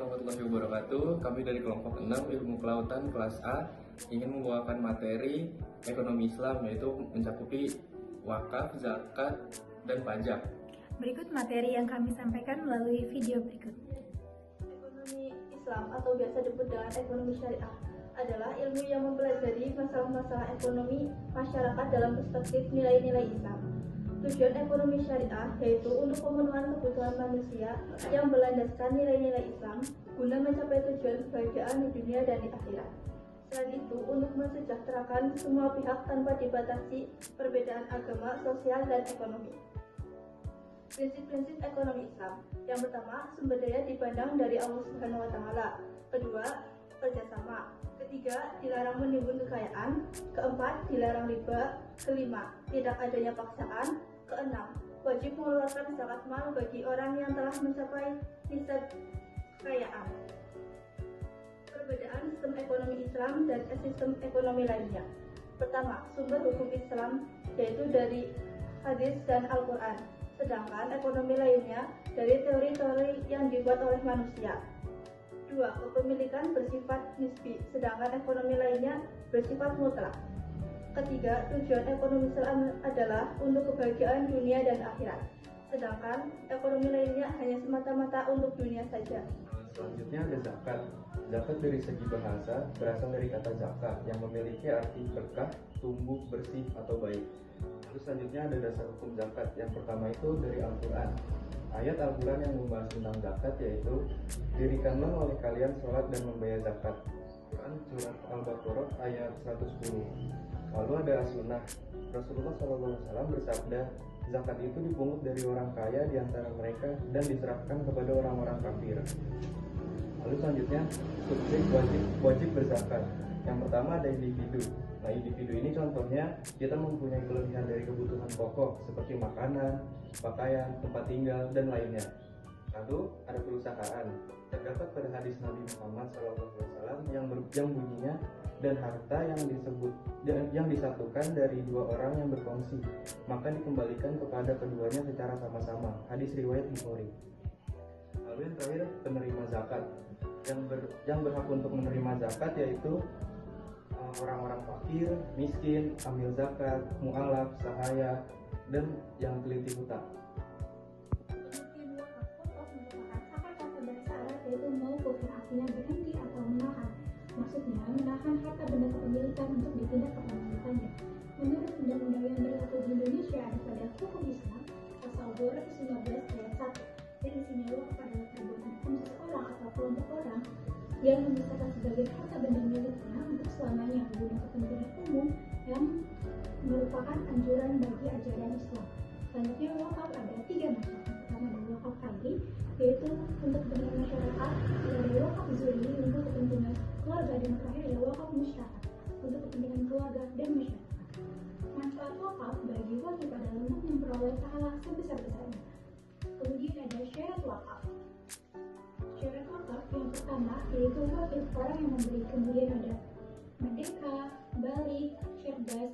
warahmatullahi wabarakatuh. Kami dari kelompok 6 Ilmu Kelautan kelas A ingin membawakan materi ekonomi Islam, yaitu mencakupi wakaf, zakat, dan pajak. Berikut materi yang kami sampaikan melalui video berikut. Ekonomi Islam atau biasa disebut dengan ekonomi syariah adalah ilmu yang mempelajari masalah-masalah ekonomi masyarakat dalam perspektif nilai-nilai Islam. Tujuan ekonomi syariah yaitu untuk pemenuhan kebutuhan manusia yang berlandaskan nilai-nilai Islam guna mencapai tujuan kebahagiaan di dunia dan di akhirat. Selain itu, untuk mensejahterakan semua pihak tanpa dibatasi perbedaan agama, sosial, dan ekonomi. Prinsip-prinsip ekonomi Islam. Yang pertama, sumber daya dipandang dari Allah Subhanahu wa taala. Kedua, kerjasama. Ketiga, dilarang menimbun kekayaan. Keempat, dilarang riba. Kelima, tidak adanya paksaan. Keenam, wajib mengeluarkan zakat mal bagi orang yang telah mencapai nisab kekayaan. Perbedaan sistem ekonomi Islam dan sistem ekonomi lainnya. Pertama, sumber hukum Islam yaitu dari hadis dan Al-Quran. Sedangkan ekonomi lainnya dari teori-teori yang dibuat oleh manusia. 2. Kepemilikan bersifat nisbi, sedangkan ekonomi lainnya bersifat mutlak. Ketiga, tujuan ekonomi Islam adalah untuk kebahagiaan dunia dan akhirat. Sedangkan ekonomi lainnya hanya semata-mata untuk dunia saja. Selanjutnya ada zakat. Zakat dari segi bahasa berasal dari kata zakat yang memiliki arti berkah, tumbuh, bersih, atau baik. Terus selanjutnya ada dasar hukum zakat. Yang pertama itu dari Al-Quran. Ayat Al-Quran yang membahas tentang zakat yaitu dirikanlah oleh kalian sholat dan membayar zakat. Quran surat Al-Baqarah ayat 110. Lalu ada as-sunnah. Rasulullah SAW bersabda, zakat itu dipungut dari orang kaya di antara mereka dan diserahkan kepada orang-orang kafir. Lalu selanjutnya subjek wajib berzakat. Yang pertama ada individu. Nah, individu ini contohnya kita mempunyai kelebihan dari kebutuhan pokok seperti makanan, pakaian, tempat tinggal, dan lainnya. Lalu ada perusahaan. Terdapat pada hadis Nabi Muhammad SAW yang bunyinya, dan harta yang disatukan dari dua orang yang berkongsi, maka dikembalikan kepada keduanya secara sama-sama. Hadis riwayat Bukhari. Lalu yang terakhir penerima zakat. Yang berhak untuk menerima zakat yaitu orang-orang fakir, miskin, amil zakat, mu'alaf, sahaya, dan yang teliti hutang. Yaitu mawquf yang artinya berhenti atau menahan. Maksudnya menahan harta benda kepemilikan untuk dipindah kepemilikannya. Menurut undang-undang yang berlaku di Indonesia ada pada hukum Islam pasal 215 ayat 1 dan isinya wakaf adalah perbuatan hukum seseorang atau kelompok orang yang memisahkan sebagai harta benda miliknya untuk selamanya guna kepentingan umum yang merupakan anjuran bagi ajaran Islam. Selanjutnya wakaf ada 3 macam. Pertama ada wakaf kaili, yaitu untuk kepentingan masyarakat, ada wakaf zuri untuk kepentingan keluarga, dan terakhir ada wakaf musyarak untuk kepentingan keluarga dan masyarakat. Manfaat wakaf bagi wajib adalah untuk memperoleh pahala sebesar-besarnya. Kemudian ada syarat wakaf. Syarat wakaf yang pertama yaitu wajib orang yang memberi. Kemudian ada merdeka, balik, cerdas,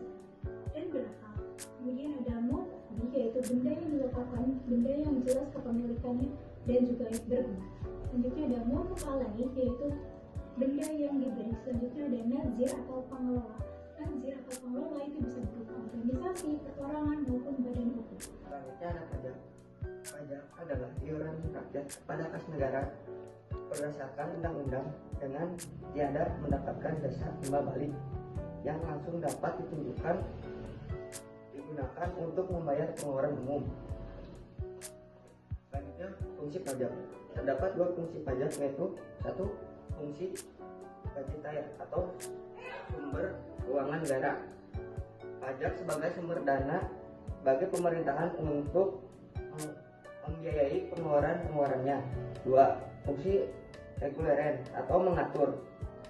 dan berakal. Kemudian ada mukti, yaitu benda yang diwakafkan, benda yang jelas kepemilikannya dan juga berguna. Selanjutnya ada mu'alai, yaitu benda yang diberi. Selanjutnya ada nazir atau pengelola. Nazir atau pengelola itu bisa berupa organisasi, perorangan maupun badan hukum. Selanjutnya ada pajak. Pajak adalah iuran rakyat pada kas negara berdasarkan undang-undang dengan tiada mendapatkan jasa timbal balik yang langsung dapat digunakan untuk membayar pengeluaran umum. Selanjutnya fungsi pajak. Terdapat 2 fungsi pajak, yaitu 1. Fungsi budgetaire atau sumber keuangan negara. Pajak sebagai sumber dana bagi pemerintahan untuk membiayai pengeluaran-pengeluarannya. 2. Fungsi reguleren atau mengatur.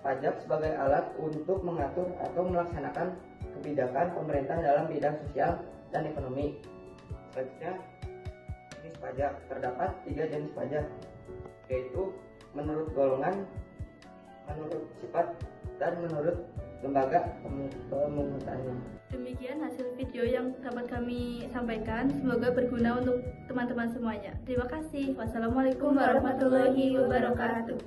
Pajak sebagai alat untuk mengatur atau melaksanakan kebijakan pemerintah dalam bidang sosial dan ekonomi. Selanjutnya, jenis pajak. Terdapat 3 jenis pajak, yaitu menurut golongan, menurut sifat, dan menurut lembaga pemungutannya. Demikian hasil video yang dapat kami sampaikan. Semoga berguna untuk teman-teman semuanya. Terima kasih. Wassalamualaikum warahmatullahi wabarakatuh.